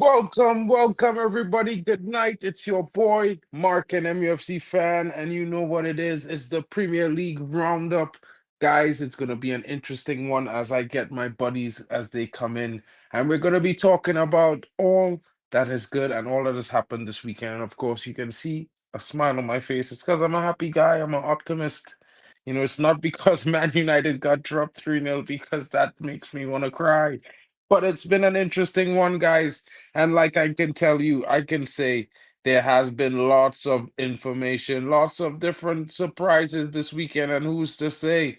Welcome, everybody. Good night. It's your boy, MarkN MUFCFAN, and you know what it is. It's the Premier League Roundup. Guys, it's going to be an interesting one as I get my buddies as they come in. And we're going to be talking about all that is good and all that has happened this weekend. And of course, you can see a smile on my face. It's because I'm a happy guy. I'm an optimist. It's not because Man United got dropped 3-0 because that makes me want to cry. But it's been an interesting one, guys. And like I can tell you, I can say there has been lots of information, lots of different surprises this weekend. And who's to say,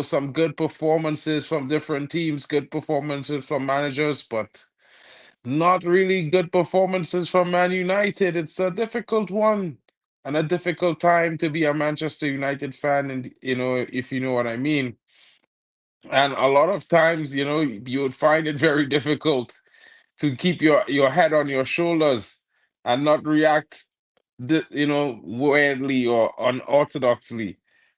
some good performances from different teams, good performances from managers, but not really good performances from Man United. It's a difficult one and a difficult time to be a Manchester United fan, and if you know what I mean. And a lot of times, you would find it very difficult to keep your head on your shoulders and not react weirdly or unorthodoxly.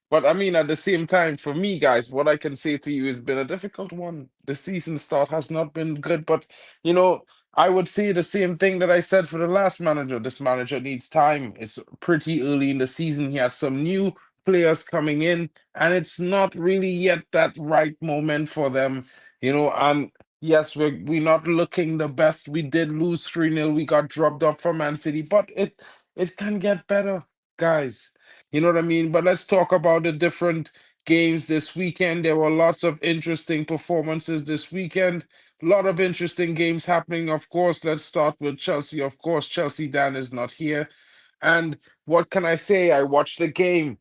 But I mean, at the same time, for me, guys, what I can say to you has been a difficult one. The season start has not been good, but you know, I would say the same thing that I said for the last manager. This manager needs time. It's pretty early in the season. He had some new players coming in, and it's not really yet that right moment for them, and yes, we're not looking the best. We did lose 3-0. We got dropped off from Man City, but it can get better, guys. You know what I mean? But let's talk about the different games this weekend. There were lots of interesting performances this weekend. A lot of interesting games happening. Of course, let's start with Chelsea. Of course, Chelsea Dan is not here. And what can I say? I watched the game.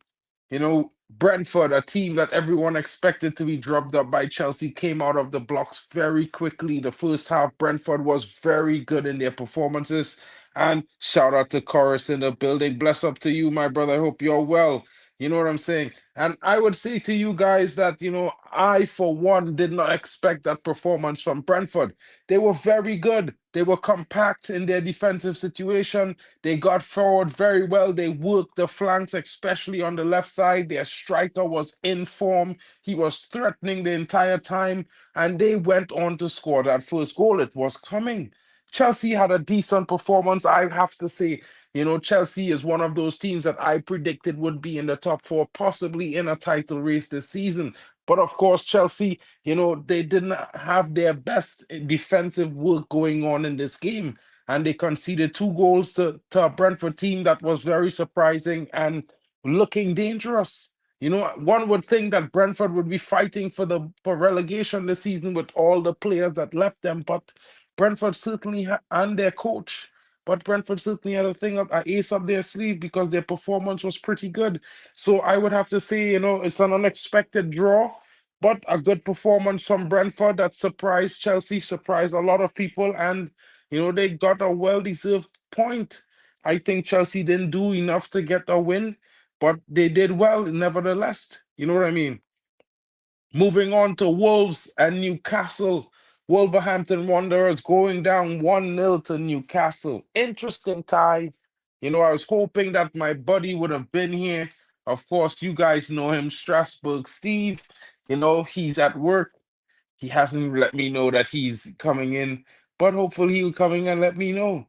Brentford, a team that everyone expected to be dropped up by Chelsea, came out of the blocks very quickly. The first half, Brentford was very good in their performances. And shout out to Chorus in the building. Bless up to you, my brother. I hope you're well. You know what I'm saying? And I would say to you guys that, I, for one, did not expect that performance from Brentford. They were very good. They were compact in their defensive situation. They got forward very well. They worked the flanks, especially on the left side. Their striker was in form. He was threatening the entire time, and they went on to score that first goal. It was coming. Chelsea had a decent performance. I have to say, Chelsea is one of those teams that I predicted would be in the top four, possibly in a title race this season. But of course, Chelsea, they didn't have their best defensive work going on in this game, and they conceded two goals to a Brentford team that was very surprising and looking dangerous. One would think that Brentford would be fighting for relegation this season with all the players that left them, but Brentford certainly and their coach. But Brentford certainly had a thing up, an ace up their sleeve because their performance was pretty good. So I would have to say, it's an unexpected draw, but a good performance from Brentford that surprised Chelsea, surprised a lot of people, and they got a well-deserved point. I think Chelsea didn't do enough to get a win, but they did well nevertheless. You know what I mean? Moving on to Wolves and Newcastle. Wolverhampton Wanderers going down 1-0 to Newcastle. Interesting tie. I was hoping that my buddy would have been here. Of course, you guys know him, Strasbourg Steve. He's at work. He hasn't let me know that he's coming in, but hopefully he'll coming and let me know.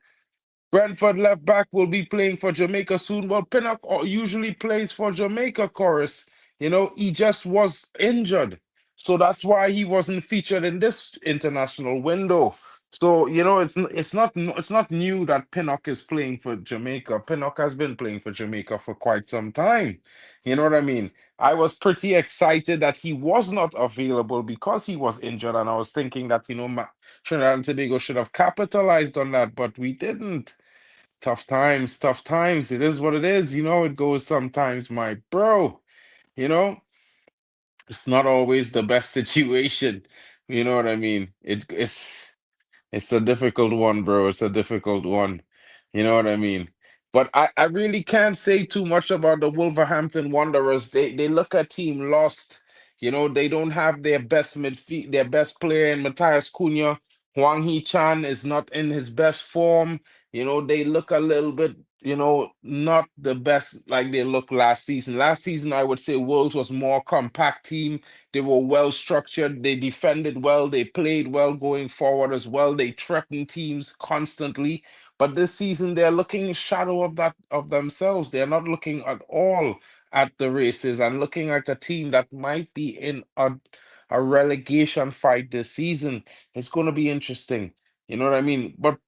Brentford left back will be playing for Jamaica soon. Well, Pinnock usually plays for Jamaica, Chorus. He just was injured. So that's why he wasn't featured in this international window. So, it's not new that Pinnock is playing for Jamaica. Pinnock has been playing for Jamaica for quite some time. You know what I mean? I was pretty excited that he was not available because he was injured, and I was thinking that, Trinidad and Tobago should have capitalized on that, but we didn't. Tough times, tough times. It is what it is. It goes sometimes, my bro. You know, it's not always the best situation. You know what I mean? It's a difficult one, bro. It's a difficult one. You know what I mean? But I really can't say too much about the Wolverhampton Wanderers. They look a team lost. They don't have their best midfield, their best player in Matthias Cunha. Hwang Hee-chan is not in his best form. They look a little bit, not the best like they looked last season. Last season, I would say Wolves was more compact team. They were well structured. They defended well. They played well going forward as well. They threatened teams constantly. But this season, they're looking shadow of that of themselves. They're not looking at all at the races and looking like a team that might be in a relegation fight this season. It's going to be interesting. You know what I mean? But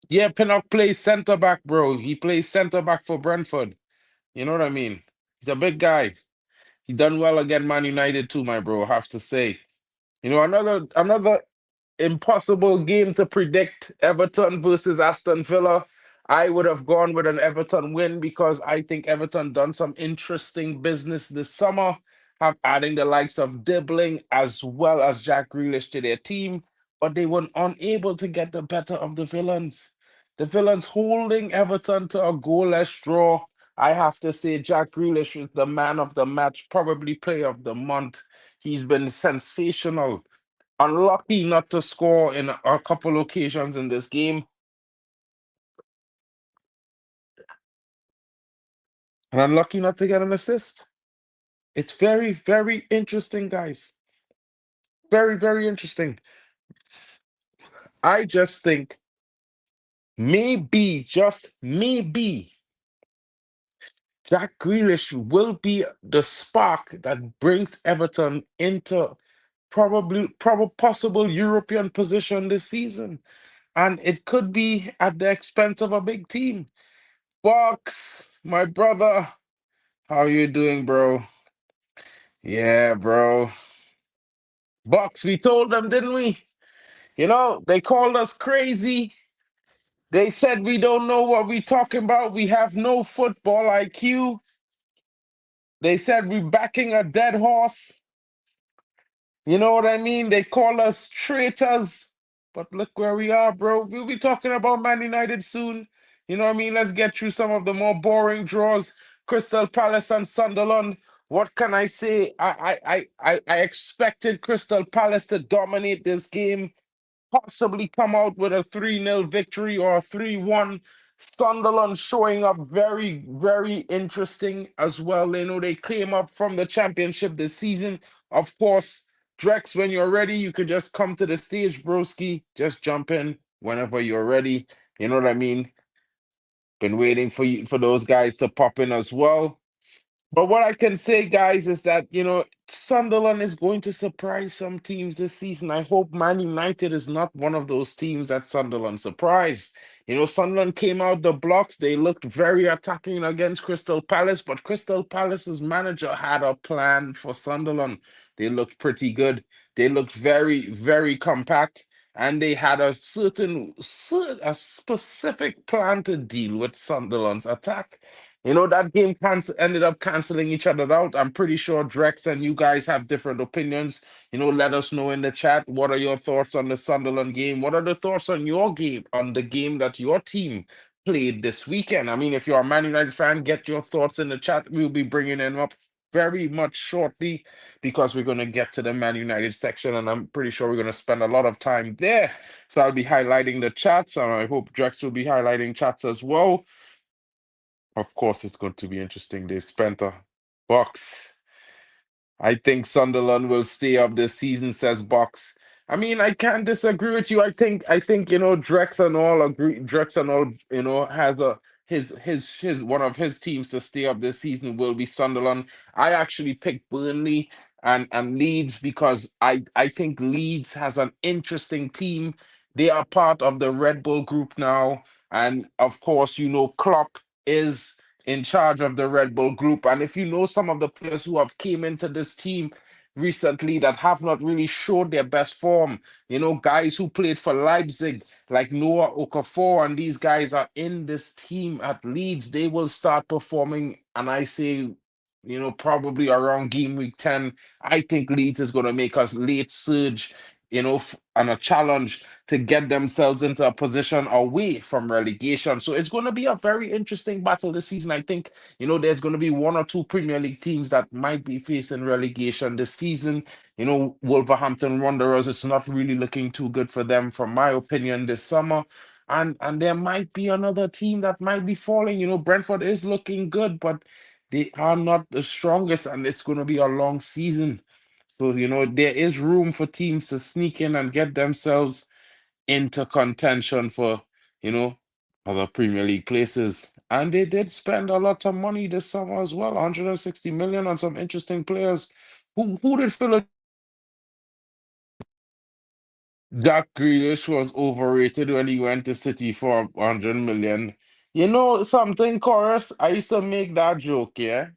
yeah, Pinnock plays center back, bro. He plays center back for Brentford. You know what I mean? He's a big guy. He done well against Man United too, my bro. I have to say. Another impossible game to predict. Everton versus Aston Villa. I would have gone with an Everton win because I think Everton done some interesting business this summer, have adding the likes of Dibbling as well as Jack Grealish to their team, but they were unable to get the better of the villains. The villains holding Everton to a goalless draw. I have to say, Jack Grealish is the man of the match, probably player of the month. He's been sensational. Unlucky not to score in a couple occasions in this game, and unlucky not to get an assist. It's very, very interesting, guys. Very, very interesting. I just think maybe, just maybe, Jack Grealish will be the spark that brings Everton into possible European position this season. And it could be at the expense of a big team. Box, my brother. How you doing, bro? Yeah, bro. Bucks, we told them, didn't we? They called us crazy. They said we don't know what we talking about. We have no football IQ. They said we backing a dead horse. You know what I mean? They call us traitors. But look where we are, bro. We'll be talking about Man United soon. You know what I mean? Let's get through some of the more boring draws. Crystal Palace and Sunderland. What can I say? I expected Crystal Palace to dominate this game, possibly come out with a 3-0 victory or a 3-1. Sunderland showing up very, very interesting as well. They came up from the championship this season. Of course, Drex, when you're ready, you could just come to the stage, broski. Just jump in whenever you're ready. You know what I mean? Been waiting for you for those guys to pop in as well. But what I can say, guys, is that, Sunderland is going to surprise some teams this season. I hope Man United is not one of those teams that Sunderland surprised. Sunderland came out the blocks. They looked very attacking against Crystal Palace, but Crystal Palace's manager had a plan for Sunderland. They looked pretty good. They looked very, very compact, and they had a specific plan to deal with Sunderland's attack. That game ended up canceling each other out. I'm pretty sure Drex and you guys have different opinions. Let us know in the chat. What are your thoughts on the Sunderland game? What are the thoughts on your game, on the game that your team played this weekend? I mean, if you're a Man United fan, get your thoughts in the chat. We'll be bringing them up very much shortly because we're going to get to the Man United section, and I'm pretty sure we're going to spend a lot of time there. So I'll be highlighting the chats, and I hope Drex will be highlighting chats as well. Of course, it's going to be interesting. They spent a box. I think Sunderland will stay up this season, says Box. I mean, I can't disagree with you. I think Drex and all agree. Drex and all has his one of his teams to stay up this season will be Sunderland. I actually picked Burnley and Leeds because I think Leeds has an interesting team. They are part of the Red Bull group now, and of course, Klopp is in charge of the Red Bull group. And if you know some of the players who have came into this team recently that have not really showed their best form, guys who played for Leipzig, like Noah Okafor, and these guys are in this team at Leeds, they will start performing. And I say, probably around game week 10, I think Leeds is going to make us late surge, and a challenge to get themselves into a position away from relegation. So it's going to be a very interesting battle this season. I think, there's going to be one or two Premier League teams that might be facing relegation this season. Wolverhampton Wanderers, it's not really looking too good for them, from my opinion, this summer. and there might be another team that might be falling. Brentford is looking good, but they are not the strongest, and it's going to be a long season. So, there is room for teams to sneak in and get themselves into contention for, you know, other Premier League places. And they did spend a lot of money this summer as well, 160 million on some interesting players. Who did Philip? Jack Grealish was overrated when he went to City for 100 million. You know something, Chorus? I used to make that joke, yeah?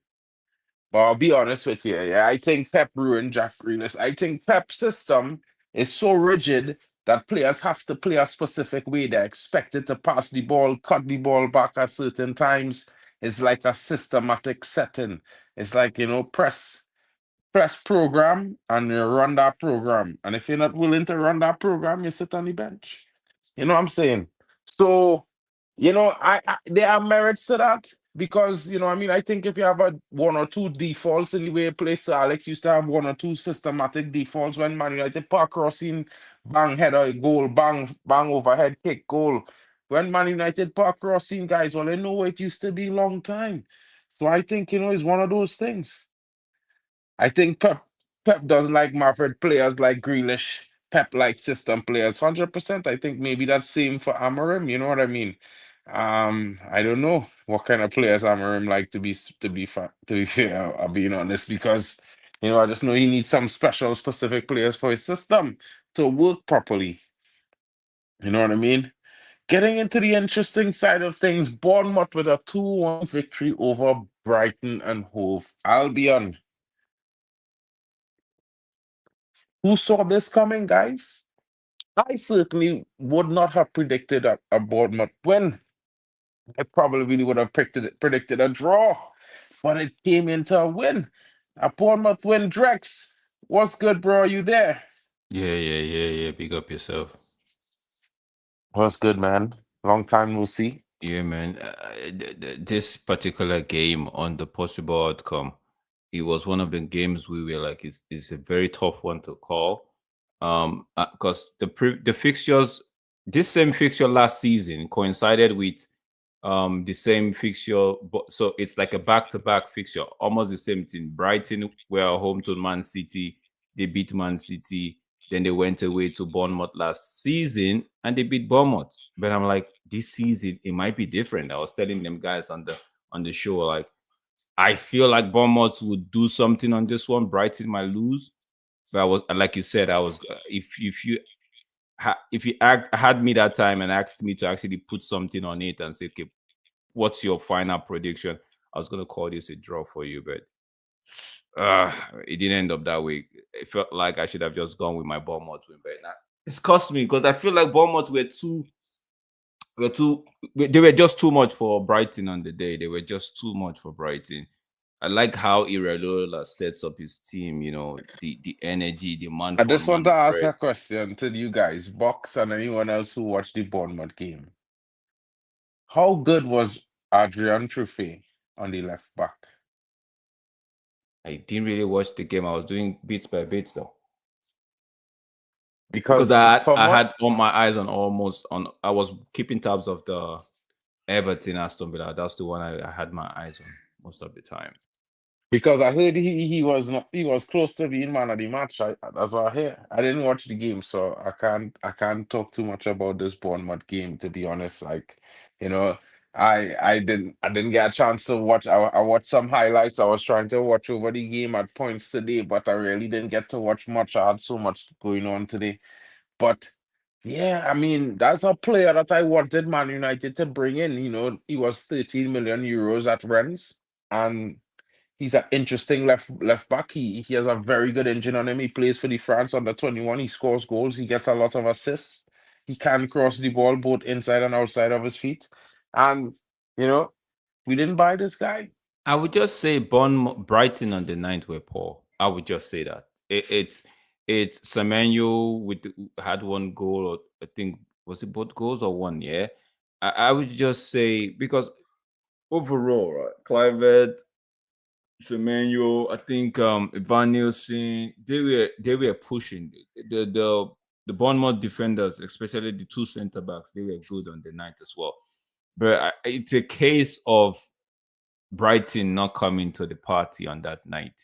But I'll be honest with you, yeah. I think Pep ruined Jack Grealish. I think Pep's system is so rigid that players have to play a specific way. They're expected to pass the ball, cut the ball back at certain times. It's like a systematic setting. It's like, press program and you run that program. And if you're not willing to run that program, you sit on the bench. You know what I'm saying? So, I there are merits to that because I think if you have a one or two defaults in the way you play, Sir Alex used to have one or two systematic defaults when Man United park crossing, bang header goal, bang overhead kick goal. When Man United park crossing, guys, well, I know it used to be long time. So I think it's one of those things. I think Pep doesn't like Maverick players like Grealish. Pep likes system players 100%. I think maybe that's same for Amarim. You know what I mean? I don't know what kind of players Amarim like to be fair. I'll being honest because I just know he needs some special specific players for his system to work properly. You know what I mean? Getting into the interesting side of things, Bournemouth with a 2-1 victory over Brighton and Hove Albion. Who saw this coming, guys? I certainly would not have predicted a Bournemouth win. I probably would have predicted a draw, but it came into a win. A Bournemouth win, Drex. What's good, bro? Are you there? Yeah. Big up yourself. What's good, man? Long time no see. Yeah, man. This particular game on the possible outcome, it was one of the games we were like, it's a very tough one to call. Because the fixtures, this same fixture last season coincided with the same fixture, but so it's like a back-to-back fixture, almost the same thing. Brighton were home to Man City, they beat Man City, then they went away to Bournemouth last season and they beat Bournemouth. But I'm like, this season it might be different. I was telling them guys on the show, like, I feel like Bournemouth would do something on this one. Brighton might lose, but I was like you said, I was if you had me that time and asked me to actually put something on it and say, okay, what's your final prediction? I was gonna call this a draw for you, but it didn't end up that way. It felt like I should have just gone with my Bournemouth win, but it's cost me because I feel like Bournemouth were too they were just too much for Brighton on the day. They were just too much for Brighton. I like how Iraola sets up his team. The energy, the man I for just want to man ask press. a question to you guys, Box and anyone else who watched the Bournemouth game. How good was Adrian Truffet on the left back? I didn't really watch the game. I was doing bits by bits though. Because Because from I what had all my eyes on almost on. I was keeping tabs of the Everton Aston Villa. That's the one I had my eyes on most of the time. Because I heard he was close to being man of the match. That's what I hear. I didn't watch the game, so I can't talk too much about this Bournemouth game to be honest. Like, you know, I didn't get a chance to watch. I watched some highlights. I was trying to watch over the game at points today, but I really didn't get to watch much. I had so much going on today. But yeah, I mean, that's a player that I wanted Man United to bring in. He was 13 million euros at Rennes. And he's an interesting left back. He has a very good engine on him. He plays for the France under 21. He scores goals. He gets a lot of assists. He can cross the ball both inside and outside of his feet. And you know, we didn't buy this guy I would just say Brighton on the ninth were poor. I would just say that it's Semenyo had one goal, or I think was it both goals or one? Yeah, I would just say because overall, right, Clivert, Semenyo, I think Van Nielsen, they were pushing. the Bournemouth defenders, especially the two centre backs, they were good on the night as well. But it's a case of Brighton not coming to the party on that night,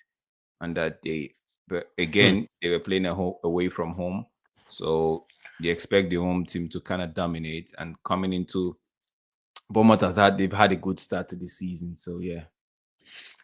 on that day. But Hmm. again, they were playing away from home, so you expect the home team to kind of dominate. And coming into Bournemouth they've had a good start to the season. So yeah,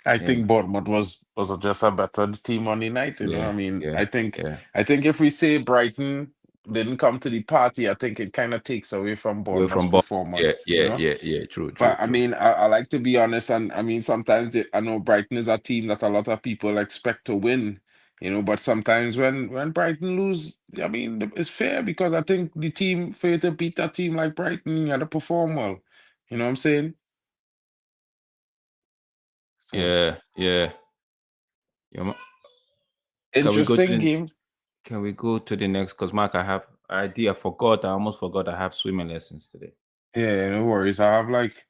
I yeah, think Bournemouth was just a better team on the night. I yeah, mean, yeah, yeah. I think if we say Brighton didn't come to the party, I think it kind of takes away from Away Bournemouth's from Bournemouth. Yeah, performance. yeah, yeah, yeah. True, But true, I true. mean, I like to be honest, and I mean, sometimes I know Brighton is a team that a lot of people expect to win. But sometimes when Brighton lose, I mean, it's fair because I think the team fair to beat a team like Brighton, you got to perform well. You know what I'm saying? So Yeah, yeah. Yeah, can we go to interesting the game. Can we go to the next? Because Mark, I have idea. I forgot. I almost forgot. I have swimming lessons today. Yeah, no worries. I have like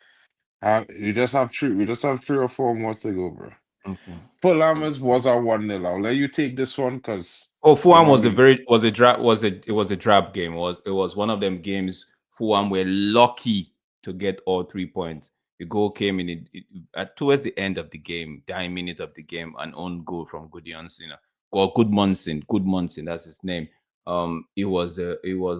we just have 3 or 4 more to go, bro. Okay. Fulham was our 1-0. I'll let you take this one because Oh, you know Fulham what I was a mean. very was a drab was a it was a drab game. It was one of them games. Fulham were lucky to get all 3 points. The goal came in at towards the end of the game, 9 minutes of the game, an own goal from Gudjon's, or Good Munson, that's his name. It was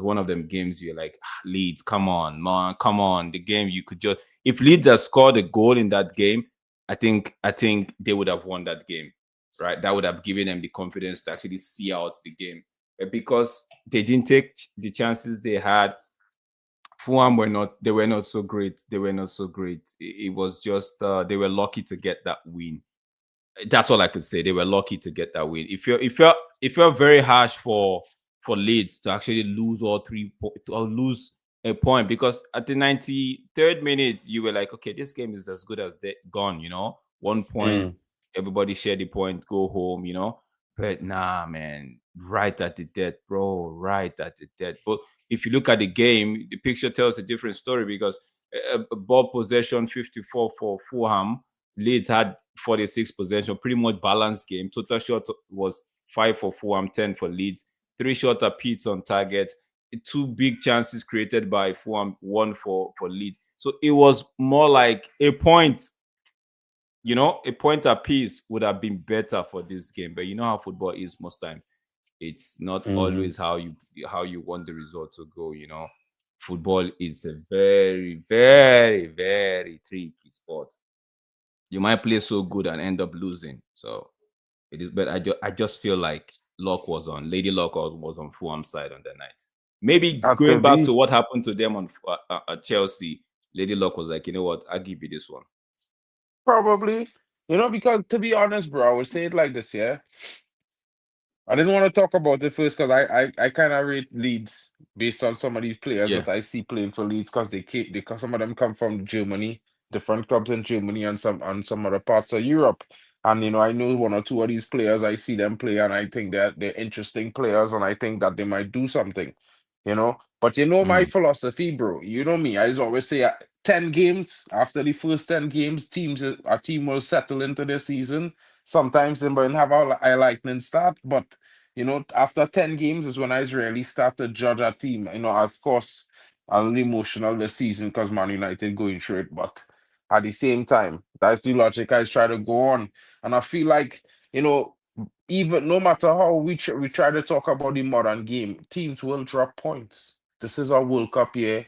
one of them games you're like, Leeds, come on, man, come on. The game you could just if Leeds had scored a goal in that game, I think they would have won that game, right? That would have given them the confidence to actually see out the game. But because they didn't take the chances they had, Fulham were not so great. They were not so great. It was just they were lucky to get that win. That's all I could say. They were lucky to get that win. If you're very harsh for Leeds to actually lose all or lose a point, because at the 93rd minute you were like, okay, this game is as good as gone. 1 point, Mm, everybody share the point, go home. But nah, man, right at the death, bro, right at the death. But if you look at the game, the picture tells a different story because ball possession 54 for Fulham. Leeds had 46 possession, pretty much balanced game. Total shot was 5 for Fulham, 10 for Leeds. 3 shot apiece on target. 2 big chances created by Fulham, 1 for Leeds. So it was more like a point apiece would have been better for this game. But you know how football is most time. It's not hmm. always how you want the result to go. Football is a very, very, very tricky sport. You might play so good and end up losing. So it is, but I just feel like luck was on Lady Luck was on Fulham's side on that night. Maybe That going could back to be what happened to them at Chelsea, Lady Luck was like, you know what, I'll give you this one. probably, because to be honest, bro, I would say it like this, yeah. I didn't want to talk about it first because I kind of rate Leeds based on some of these players Yeah. that I see playing for Leeds because because some of them come from Germany, different clubs in Germany and some other parts of Europe. And I know 1 or 2 of these players. I see them play, and I think that they're interesting players, and I think that they might do something. But my Mhm. philosophy, bro. You know me. I just always say 10 games after the first 10 games, a team will settle into their season. Sometimes they might have a lightning start, but after 10 games is when I really start to judge a team. Of course, I'm really emotional this season because Man United going through it, but at the same time, that's the logic I try to go on. And I feel like, you know, even no matter how we try to talk about the modern game, teams will drop points. This is our World Cup year,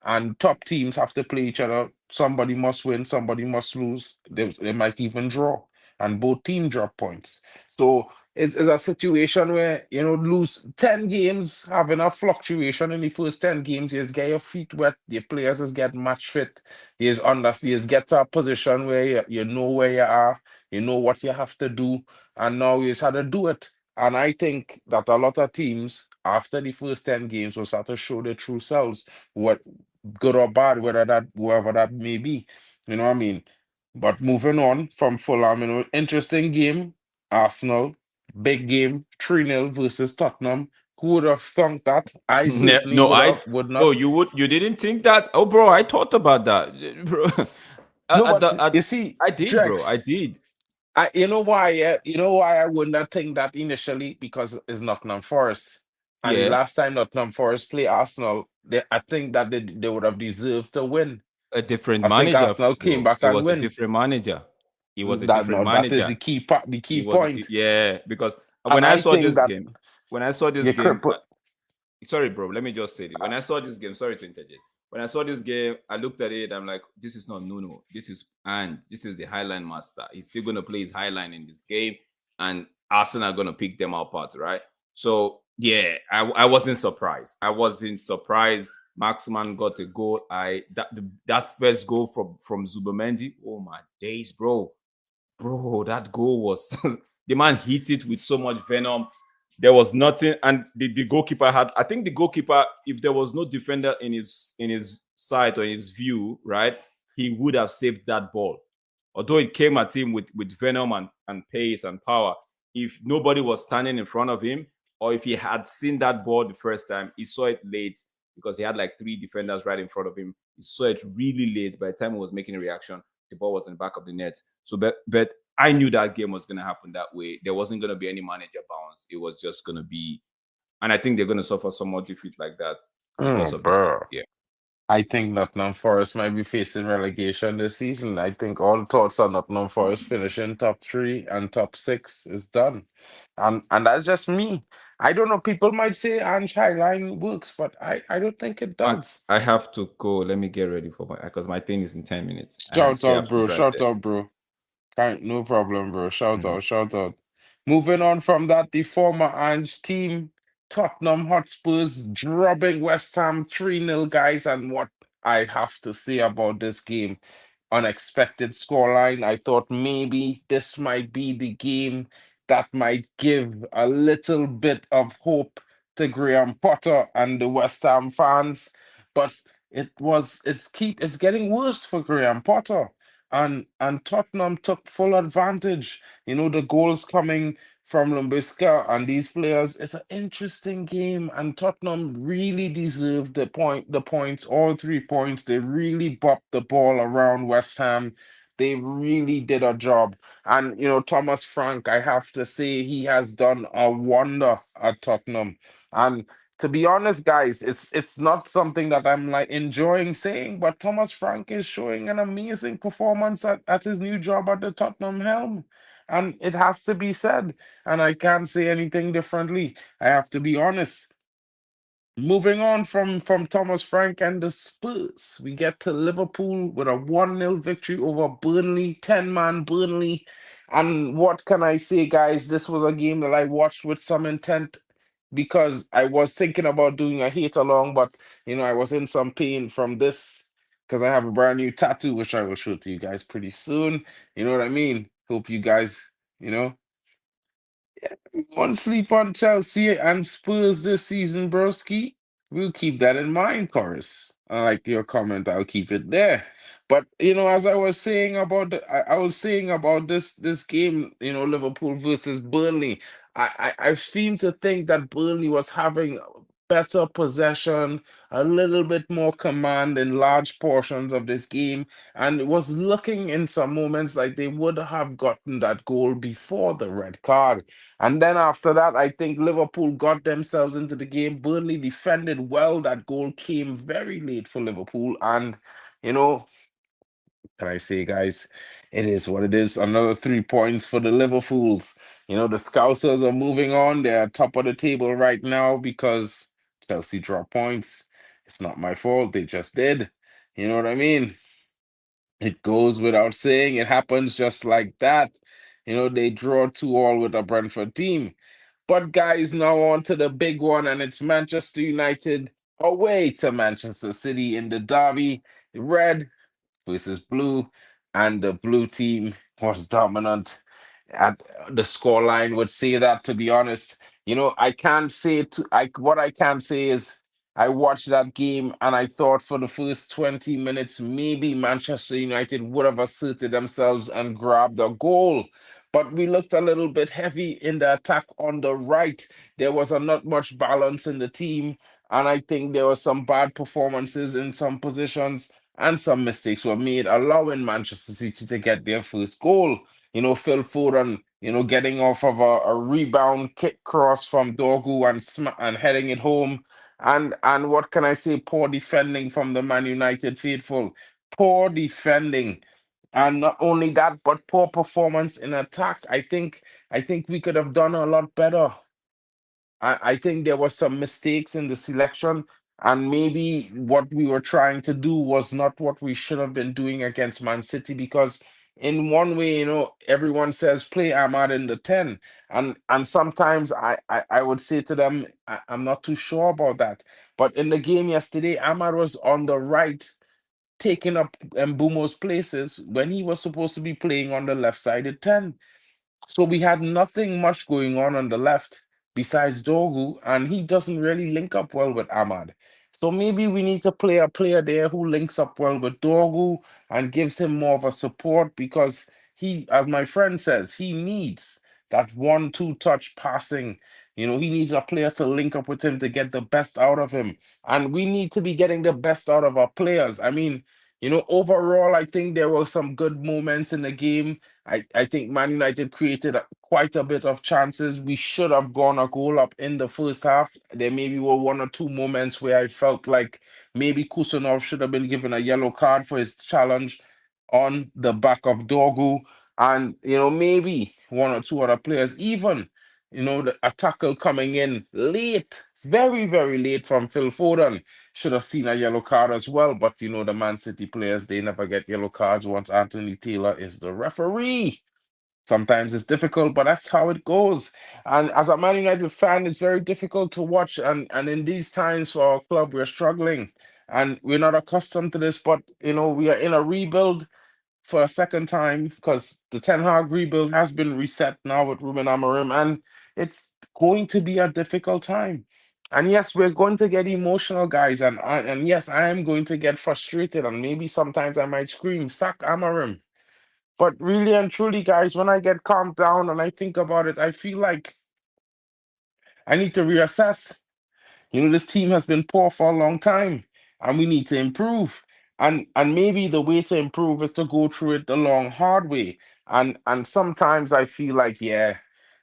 and top teams have to play each other. Somebody must win, somebody must lose. They might even draw, and both teams drop points. So it's a situation where lose 10 games, having a fluctuation in the first 10 games. You just get your feet wet. The players just get match fit. You just get to a position where you know where you are. You know what you have to do, and now you just have to do it. And I think that a lot of teams after the first 10 games will start to show their true selves, what good or bad, whoever that may be. You know what I mean? But moving on from Fulham, interesting game. Arsenal, big game, 3-0 versus Tottenham. Who would have thunk that? I certainly No, would oh, not. you didn't think that? Oh, bro, I thought about that, bro. No, but you see, I did, bro. I Drex, did. you know why? You know why I would not think that initially? Because it's Nottingham Forest. And the Yeah, last time Nottingham Forest play Arsenal, I think that they would have deserved to win. a different I think manager Arsenal came though. back It and was a win. different manager. It was a That different no, that is manager. the key part, the It key was point. yeah, because And when I I saw think this that game, when I saw this you game, crippled. sorry, bro. Let me just say it. When I saw this game, sorry to interject. When I saw this game, I looked at it. I'm like, this is not Nuno. This is and this is the Highline master. He's still gonna play his Highline in this game, and Arsenal are gonna pick them apart, right? So yeah, I wasn't surprised. I wasn't surprised. Maxman got a goal. That first goal from Zubamendi. Oh my days, bro, that goal was the man hit it with so much venom. There was nothing, and the goalkeeper had. I think the goalkeeper, if there was no defender in his sight or in his view, right, he would have saved that ball. Although it came at him with venom and pace and power, if nobody was standing in front of him, or if he had seen that ball the first time, he saw it late because he had like three defenders right in front of him. He saw it really late. By the time he was making a reaction, the ball was in the back of the net. So, but I knew that game was going to happen that way. There wasn't going to be any manager bounce. It was just going to be, and I think they're going to suffer some more defeat like that because of this. Bro. Yeah, I think Nottingham Forest might be facing relegation this season. I think all thoughts on Nottingham Forest finishing top three and top six is done. And that's just me. I don't know. People might say Ange Highline works, but I don't think it Mark, does. I have to go. Let me get ready for my because my thing is in 10 minutes, and I Shout still out, have to bro. drive Shout there. out, bro. Can't, no problem, bro. Shout Mhm. out, shout out. Moving on from that, the former Ange team, Tottenham Hotspurs, drubbing West Ham 3-0, guys. And what I have to say about this game, unexpected scoreline. I thought maybe this might be the game that might give a little bit of hope to Graham Potter and the West Ham fans, but it's getting worse for Graham Potter. And Tottenham took full advantage. You know, the goals coming from Lumbisca and these players. It's an interesting game, and Tottenham really deserved the points, all 3 points. They really bopped the ball around West Ham. They really did a job. And you know, Thomas Frank, I have to say, he has done a wonder at Tottenham. And to be honest, guys, it's not something that I'm like enjoying saying, but Thomas Frank is showing an amazing performance at his new job at the Tottenham helm. And it has to be said, and I can't say anything differently. I have to be honest. Moving on from Thomas Frank and the Spurs, we get to Liverpool with a 1-0 victory over Burnley, 10-man Burnley. And what can I say, guys? This was a game that I watched with some intent because I was thinking about doing a hate along, but you know, I was in some pain from this because I have a brand new tattoo, which I will show to you guys pretty soon. You know what I mean? Hope you guys, you know. One sleep on Chelsea and Spurs this season, broski. We'll keep that in mind, Chorus. I like your comment. I'll keep it there. But you know, as I was saying about I was saying about this game, you know, Liverpool versus Burnley. I seem to think that Burnley was having better possession, a little bit more command in large portions of this game, and it was looking in some moments like they would have gotten that goal before the red card. And then after that, I think Liverpool got themselves into the game. Burnley defended well. That goal came very late for Liverpool. And, you know, can I say, guys, it is what it is. Another 3 points for the Liverpools. You know, the Scousers are moving on. They're top of the table right now because Chelsea dropped points. It's not my fault. They just did. You know what I mean? It goes without saying. It happens just like that. You know, they draw 2-2 with a Brentford team. But guys, now on to the big one, and it's Manchester United away to Manchester City in the derby. Red versus blue, and the blue team was dominant. At the scoreline would say that. To be honest, you know, I can't say to I what I can say is I watched that game and I thought for the first 20 minutes maybe Manchester United would have asserted themselves and grabbed a goal. But we looked a little bit heavy in the attack on the right. There was a not much balance in the team, and I think there were some bad performances in some positions and some mistakes were made, allowing Manchester City to get their first goal. You know, Phil Foden getting off of a rebound kick cross from Dorgu and heading it home. And what can I say? Poor defending from the Man United faithful. Poor defending. And not only that, but poor performance in attack. I think we could have done a lot better. I think there was some mistakes in the selection, and maybe what we were trying to do was not what we should have been doing against Man City. Because in one way, everyone says play Ahmad in the 10, and sometimes I would say to them, I'm not too sure about that. But in the game yesterday, Ahmad was on the right, taking up Mbumo's places when he was supposed to be playing on the left-sided 10. So we had nothing much going on the left besides Dogu, and he doesn't really link up well with Ahmad. So maybe we need to play a player there who links up well with Dogu and gives him more of a support, because he, as my friend says, he needs that 1-2 touch passing. He needs a player to link up with him to get the best out of him. And we need to be getting the best out of our players. I mean, overall, I think there were some good moments in the game. I think Man United created quite a bit of chances. We should have gone a goal up in the first half. There maybe were one or two moments where I felt like maybe Kusanov should have been given a yellow card for his challenge on the back of Dorgu. And, maybe one or two other players, even, a tackle coming in late, very, very late from Phil Foden, should have seen a yellow card as well. But the Man City players, they never get yellow cards once Anthony Taylor is the referee. Sometimes it's difficult, but that's how it goes. And as a Man United fan, it's very difficult to watch. And in these times for our club, we're struggling. And we're not accustomed to this, but we are in a rebuild for a second time, because the Ten Hag rebuild has been reset now with Ruben Amorim, and it's going to be a difficult time. And yes, we're going to get emotional, guys, and yes, I am going to get frustrated, and maybe sometimes I might scream, "Sack Amorim!" But really and truly, guys, when I get calmed down and I think about it, I feel like I need to reassess. This team has been poor for a long time, and we need to improve. And maybe the way to improve is to go through it the long, hard way. And sometimes I feel like, yeah,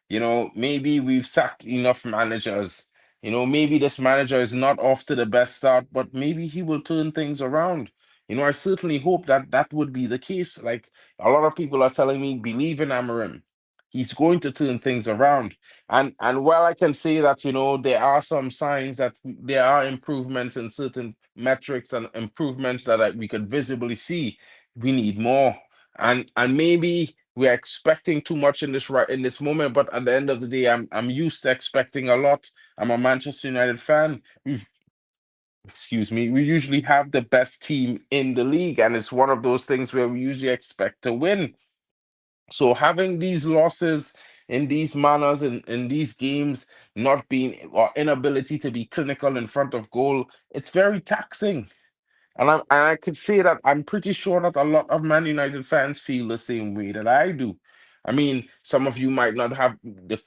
maybe we've sacked enough managers. Maybe this manager is not off to the best start, but maybe he will turn things around. I certainly hope that that would be the case. Like, a lot of people are telling me, believe in Amarim. He's going to turn things around. And while I can say that, there are some signs that there are improvements in certain metrics and improvements that we could visibly see, we need more. And maybe we're expecting too much in this moment, but at the end of the day, I'm used to expecting a lot. I'm a Manchester United fan. Excuse me, we usually have the best team in the league, and it's one of those things where we usually expect to win. So having these losses in these manners, in these games, not being or inability to be clinical in front of goal, it's very taxing. And I could say that I'm pretty sure that a lot of Man United fans feel the same way that I do. I mean, some of you might not have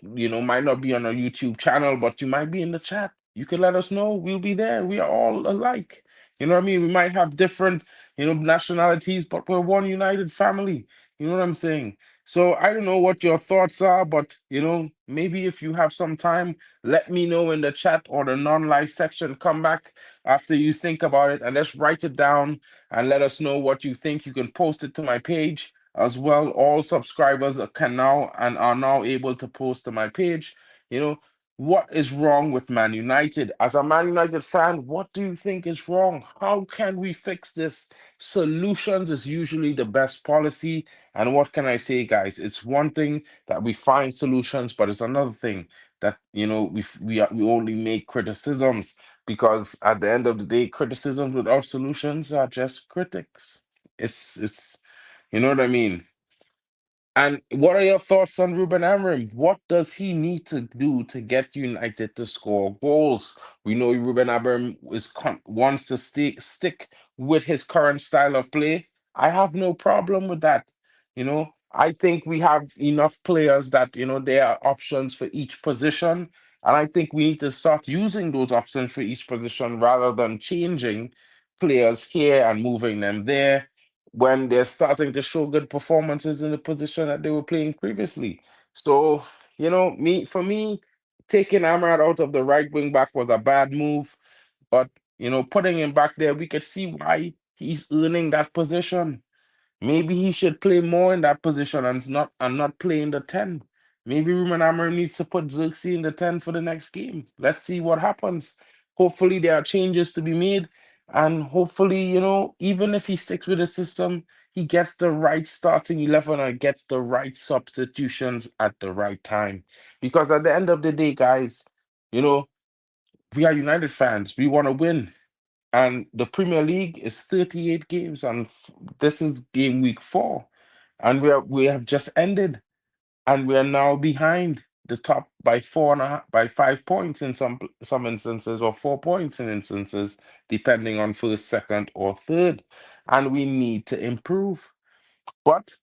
might not be on a YouTube channel, but you might be in the chat. You can let us know. We'll be there. We are all alike. You know what I mean? We might have different, nationalities, but we're one united family. You know what I'm saying? So I don't know what your thoughts are, but maybe if you have some time, let me know in the chat or the non-live section. Come back after you think about it, and let's write it down and let us know what you think. You can post it to my page as well. All subscribers can now and are now able to post to my page. You know, what is wrong with Man United? As a Man United fan, what do you think is wrong? How can we fix this? Solutions is usually the best policy. And what can I say, guys? It's one thing that we find solutions, but it's another thing that we only make criticisms, because at the end of the day, criticisms without solutions are just critics. It's you know what I mean? And what are your thoughts on Ruben Amorim? What does he need to do to get United to score goals? We know Ruben Amorim wants to stick with his current style of play. I have no problem with that. I think we have enough players that there are options for each position, and I think we need to start using those options for each position rather than changing players here and moving them there when they're starting to show good performances in the position that they were playing previously. So, for me, taking Amrad out of the right wing back was a bad move. But, putting him back there, we could see why he's earning that position. Maybe he should play more in that position and not play in the 10. Maybe Ruben Amorim needs to put Xerxes in the 10 for the next game. Let's see what happens. Hopefully there are changes to be made. And hopefully, even if he sticks with the system, he gets the right starting 11 and gets the right substitutions at the right time. Because at the end of the day, guys, you know, we are United fans. We want to win. And the Premier League is 38 games, and this is game week 4. And we have just ended, and we are now behind the top by 5 points in some instances, or 4 points in instances, depending on first, second, or third. And we need to improve. But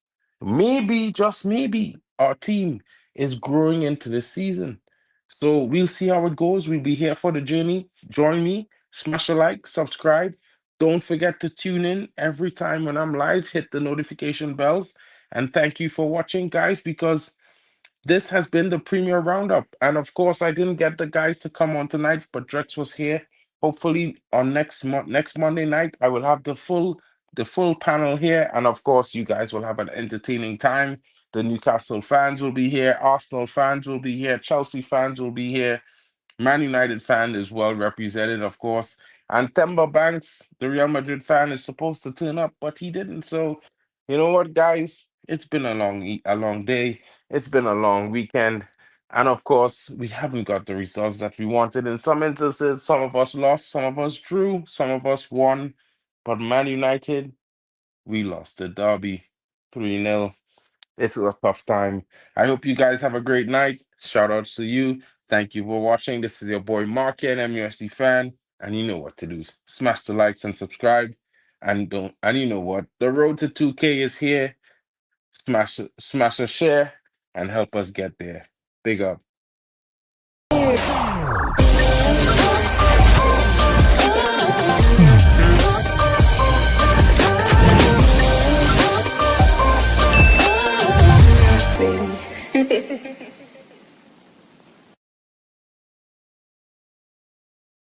maybe, just maybe, our team is growing into the season. So we'll see how it goes. We'll be here for the journey. Join me, smash a like, subscribe. Don't forget to tune in every time when I'm live. Hit the notification bells. And thank you for watching, guys, because this has been the Premier Roundup. And of course, I didn't get the guys to come on tonight, but Drex was here. Hopefully on next Monday night, I will have the full panel here. And of course, you guys will have an entertaining time. The Newcastle fans will be here, Arsenal fans will be here, Chelsea fans will be here. Man United fan is well represented, of course. And Themba Banks, the Real Madrid fan, is supposed to turn up, but he didn't. So, you know what, guys? It's been a long day. It's been a long weekend. And of course, we haven't got the results that we wanted. In some instances, some of us lost, some of us drew, some of us won. But Man United, we lost the derby 3-0. It's a tough time. I hope you guys have a great night. Shout outs to you. Thank you for watching. This is your boy MarkN MUFCFAN, and you know what to do. Smash the likes and subscribe. And don't and you know what? The road to 2K is here. Smash a share and help us get there. Big up.